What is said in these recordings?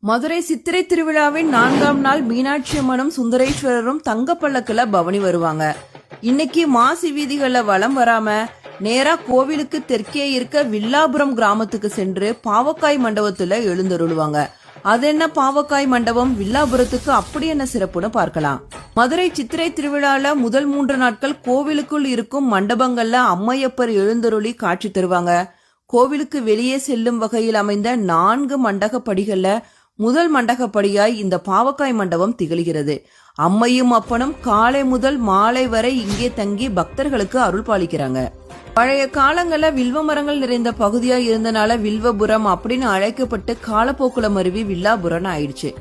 மதுரை சித்திரை திருவிழாவின் 4ஆம் நாள் மீனாட்சி அம்மனும் சுந்தரேஸ்வரரும் தங்கப்பல்லக்குல பவனி வருவாங்க. இன்னைக்கு மாசி வீதிகள்ல வலம் வராம நேரா கோவிலுக்கு தெற்கே இருக்க வில்லாபுரம் கிராமத்துக்கு சென்று பாவக்காய் மண்டபத்துல எழுந்தருளுவாங்க. அது என்ன பாவக்காய் மண்டபம், வில்லாபுரத்துக்கு அப்படி என்ன சிறப்புன்னு பார்க்கலாம். மதுரை சித்திரை திருவிழால முதல் 3 நாட்கள் கோவிலுக்குள் இருக்கும் மண்டபங்கள்ல அம்மையப்பர் எழுந்தருளி காட்சி தருவாங்க. கோவிலுக்கு வெளியே செல்லும் வகையில் அமைந்த 4 மண்டகப்படிகள்ல முதல் மண்டகப்படியாய் இந்த பாவக்காய் மண்டபம் திகழ்கிறது. அம்மையும் அப்பனும் காலை முதல் மாலை வரை இங்கே தங்கி பக்தர்களுக்கு அருள் பாலிக்கிறாங்க. பழைய காலங்கள்ல வில்வ மரங்கள் நிறைந்த பகுதியா இருந்தனால வில்வபுரம் அப்படின்னு அழைக்கப்பட்டு காலப்போக்குல மருவி வில்லாபுரம் ஆயிடுச்சு.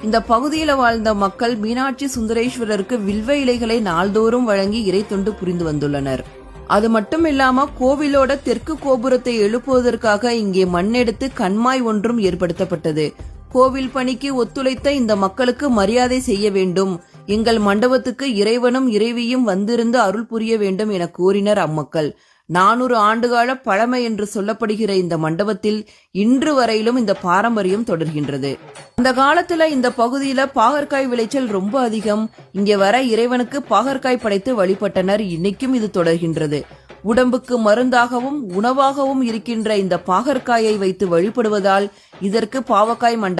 இந்த பகுதியில வாழ்ந்த மக்கள் மீனாட்சி சுந்தரேஸ்வரருக்கு வில்வ இலைகளை நாள்தோறும் வழங்கி இறை தொண்டு புரிந்து வந்துள்ளனர். அது மட்டும் இல்லாம கோவிலோட தெற்கு கோபுரத்தை எழுப்புவதற்காக இங்கே மண்ணெடுத்து கண்மாய் ஒன்றும் ஏற்படுத்தப்பட்டது. கோவில் பணிக்கு ஒத்துழைத்த இந்த மக்களுக்கு மரியாதை செய்ய வேண்டும், எங்கள் மண்டபத்துக்கு இறைவனும் இறைவியும் வந்திருந்து அருள் புரிய வேண்டும் என கூறினர் அம்மக்கள். 400 ஆண்டுகால பழமை என்று சொல்லப்படுகிற இந்த மண்டபத்தில் இன்று வரையிலும் இந்த பாரம்பரியம் தொடர்கின்றது. அந்த காலத்துல இந்த பகுதியில பாகற்காய் விளைச்சல் ரொம்ப அதிகம். இங்கே வர இறைவனுக்கு பாகற்காய் படைத்து வழிபட்டனர். இன்னைக்கும் இது தொடர்கின்றது. உடம்புக்கு மருந்தாகவும் உணவாகவும் இருக்கின்ற இந்த பாகற்காயை வைத்து வழிபடுவதால் இதற்கு பாவக்காய் மண்டபம்